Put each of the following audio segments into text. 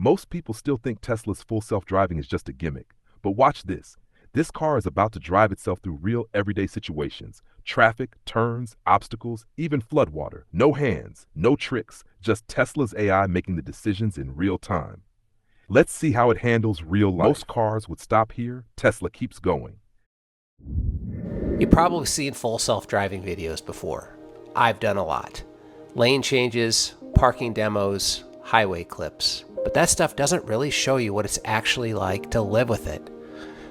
Most people still think Tesla's full self-driving is just a gimmick. But watch this. This car is about to drive itself through real everyday situations. Traffic, turns, obstacles, even floodwater. No hands, no tricks, just Tesla's AI making the decisions in real time. Let's see how it handles real life. Most cars would stop here. Tesla keeps going. You've probably seen full self-driving videos before. I've done a lot. Lane changes, parking demos, highway clips. But that stuff doesn't really show you what it's actually like to live with it.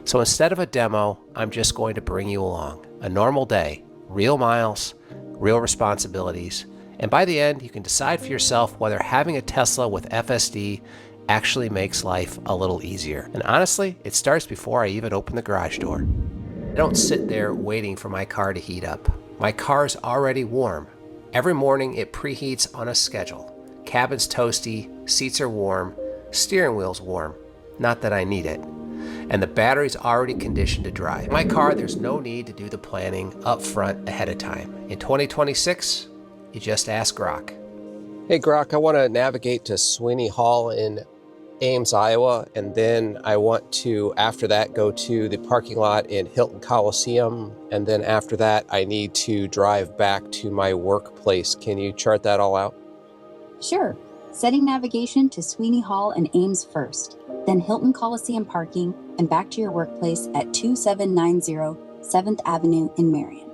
So instead of a demo, I'm just going to bring you along. A normal day, real miles, real responsibilities, and by the end, you can decide for yourself whether having a Tesla with FSD actually makes life a little easier. And honestly, it starts before I even open the garage door. I don't sit there waiting for my car to heat up. My car's already warm. Every morning, it preheats on a schedule. Cabin's toasty, seats are warm, steering wheel's warm. Not that I need it. And the battery's already conditioned to drive. In my car, there's no need to do the planning up front ahead of time. In 2026, you just ask Grok. Hey Grok, I want to navigate to Sweeney Hall in Ames, Iowa, and then I want to, after that, go to the parking lot in Hilton Coliseum, and then after that, I need to drive back to my workplace. Can you chart that all out? Sure. Setting navigation to Sweeney Hall and Ames first, then Hilton Coliseum parking and back to your workplace at 2790 7th Avenue in Marion.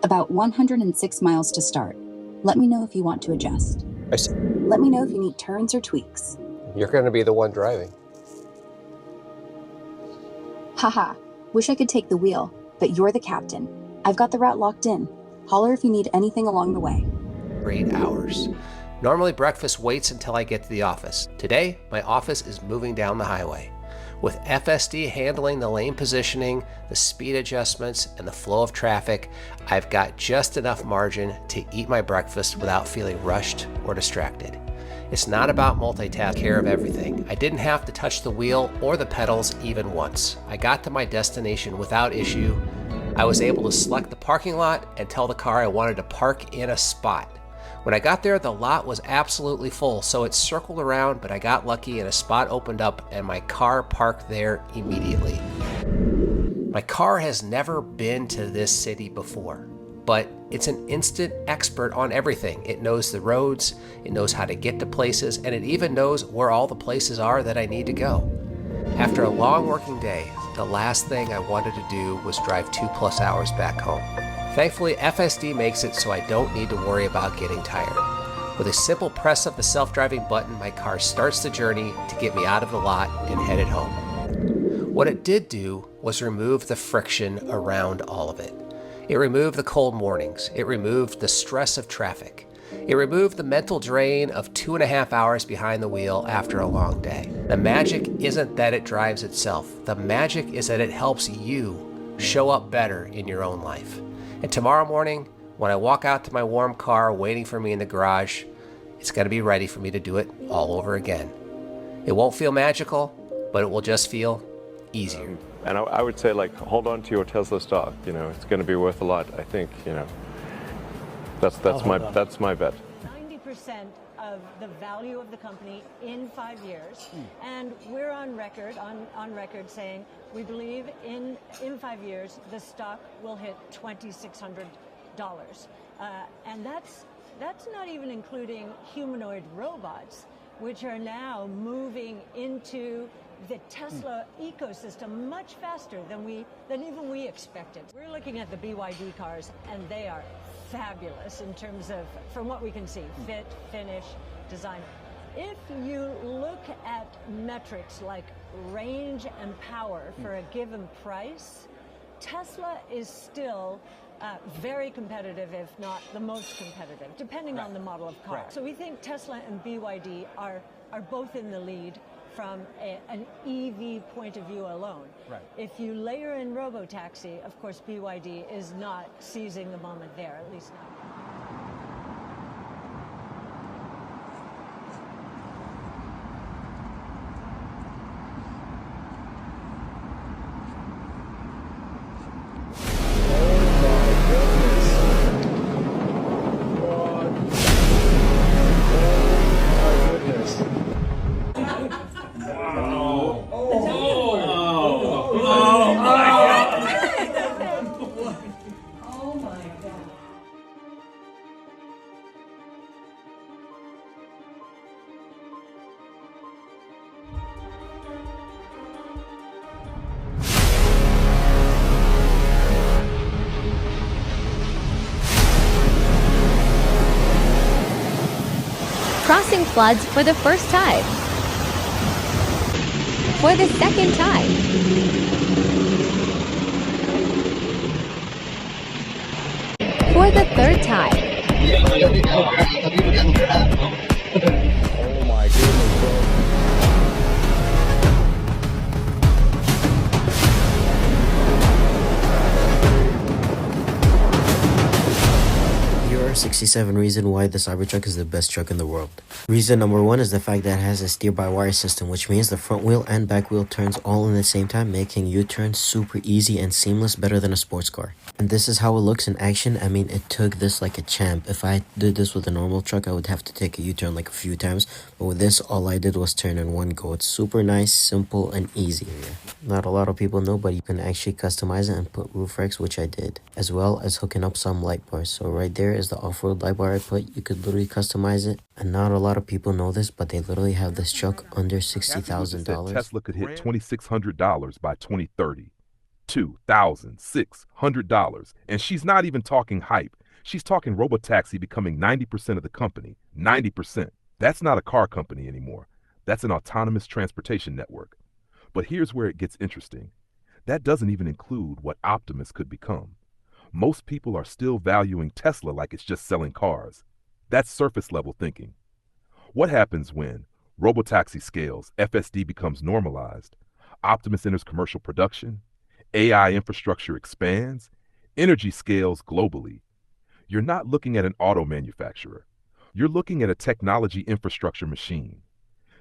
About 106 miles to start. Let me know if you want to adjust. I see. Let me know if you need turns or tweaks. You're going to be the one driving. Haha, wish I could take the wheel, but you're the captain. I've got the route locked in. Holler if you need anything along the way. 8 hours. Normally breakfast waits until I get to the office. Today, my office is moving down the highway. With FSD handling the lane positioning, the speed adjustments, and the flow of traffic, I've got just enough margin to eat my breakfast without feeling rushed or distracted. It's not about multitasking care of everything. I didn't have to touch the wheel or the pedals even once. I got to my destination without issue. I was able to select the parking lot and tell the car I wanted to park in a spot. When I got there, the lot was absolutely full, so it circled around, but I got lucky and a spot opened up and my car parked there immediately. My car has never been to this city before, but it's an instant expert on everything. It knows the roads, it knows how to get to places, and it even knows where all the places are that I need to go. After a long working day, the last thing I wanted to do was drive 2+ hours back home. Thankfully, FSD makes it so I don't need to worry about getting tired. With a simple press of the self-driving button, my car starts the journey to get me out of the lot and headed home. What it did do was remove the friction around all of it. It removed the cold mornings. It removed the stress of traffic. It removed the mental drain of 2.5 hours behind the wheel after a long day. The magic isn't that it drives itself. The magic is that it helps you show up better in your own life. And tomorrow morning, when I walk out to my warm car waiting for me in the garage, it's going to be ready for me to do it all over again. It won't feel magical, but it will just feel easier. And I would say, like, hold on to your Tesla stock. You know, it's going to be worth a lot. I think, you know, that's my bet. 90% of the value of the company in 5 years, and we're on record saying we believe in 5 years the stock will hit $2,600, and that's not even including humanoid robots, which are now moving into the Tesla ecosystem much faster than even we expected. We're looking at the BYD cars, and they are fabulous in terms of, from what we can see, fit, finish, design. If you look at metrics like range and power for a given price, Tesla is still very competitive, if not the most competitive, depending on the model of car. So we think Tesla and BYD are both in the lead from an EV point of view alone. Right. If you layer in robotaxi, of course, BYD is not seizing the moment there, at least not. floods for the first time. For the second time. For the third time. Oh my goodness, bro. Here are 67 reasons why the Cybertruck is the best truck in the world. Reason number 1 is the fact that it has a steer-by-wire system, which means the front wheel and back wheel turns all in the same time, making U-turns super easy and seamless, better than a sports car. And this is how it looks in action. I mean, it took this like a champ. If I did this with a normal truck, I would have to take a U-turn like a few times, but with this, all I did was turn in one go. It's super nice, simple, and easy. Not a lot of people know, but you can actually customize it and put roof racks, which I did, as well as hooking up some light bars. So right there is the off-road light bar I put. You could literally customize it, and not a lot of people know this, but they literally have this truck under $60,000. Tesla could hit $2,600 by 2030. $2,600. And she's not even talking hype. She's talking robotaxi becoming 90% of the company. 90%. That's not a car company anymore. That's an autonomous transportation network. But here's where it gets interesting. That doesn't even include what Optimus could become. Most people are still valuing Tesla like it's just selling cars. That's surface level thinking. What happens when robotaxi scales, FSD becomes normalized, Optimus enters commercial production, AI infrastructure expands, energy scales globally? You're not looking at an auto manufacturer. You're looking at a technology infrastructure machine.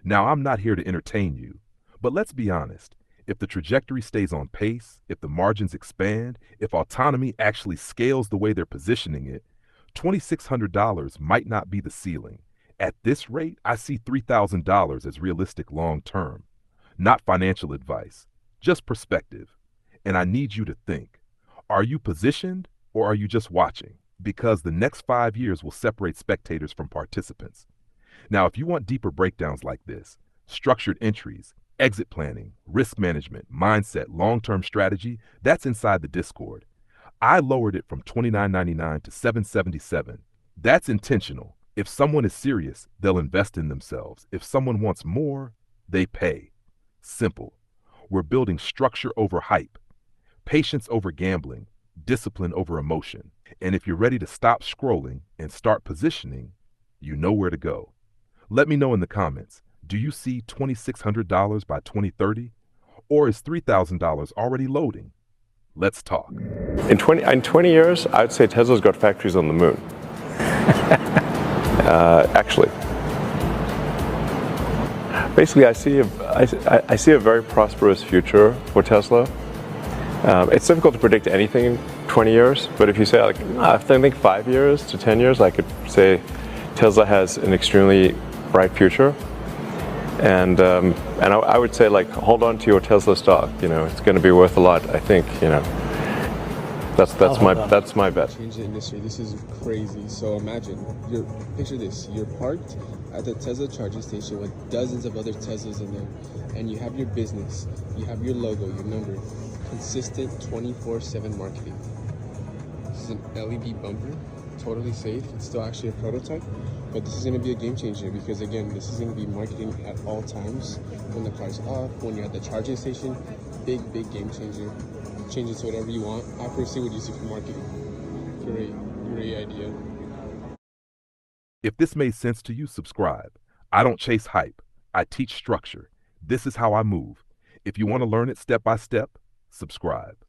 Now, I'm not here to entertain you, but let's be honest. If the trajectory stays on pace, if the margins expand, if autonomy actually scales the way they're positioning it, $2,600 might not be the ceiling. At this rate, I see $3,000 as realistic long term. Not financial advice, just perspective. And I need you to think, are you positioned or are you just watching? Because the next 5 years will separate spectators from participants. Now, if you want deeper breakdowns like this, structured entries, exit planning, risk management, mindset, long-term strategy, that's inside the Discord. I lowered it from $29.99 to $7.77. That's intentional. If someone is serious, they'll invest in themselves. If someone wants more, they pay. Simple. We're building structure over hype, patience over gambling, discipline over emotion. And if you're ready to stop scrolling and start positioning, you know where to go. Let me know in the comments. Do you see $2,600 by 2030? Or is $3,000 already loading? Let's talk. In 20 years, I'd say Tesla's got factories on the moon. Actually. Basically, I see a very prosperous future for Tesla. It's difficult to predict anything in 20 years, but if you say, like, I think 5 years to 10 years, I could say Tesla has an extremely bright future. And I would say, like, hold on to your Tesla stock. You know, it's going to be worth a lot. I think, you know, that's my bet. Change the industry. This is crazy. So imagine, picture this: you're parked at the Tesla charging station with dozens of other Teslas in there, and you have your business, you have your logo, your number, consistent 24/7 marketing. This is an LED bumper, totally safe. It's still actually a prototype. But this is going to be a game changer because, again, this is going to be marketing at all times. When the car's off, when you're at the charging station, big game changer. Change it to whatever you want. Accuracy would use it for marketing. Great idea. If this made sense to you, subscribe. I don't chase hype. I teach structure. This is how I move. If you want to learn it step by step, subscribe.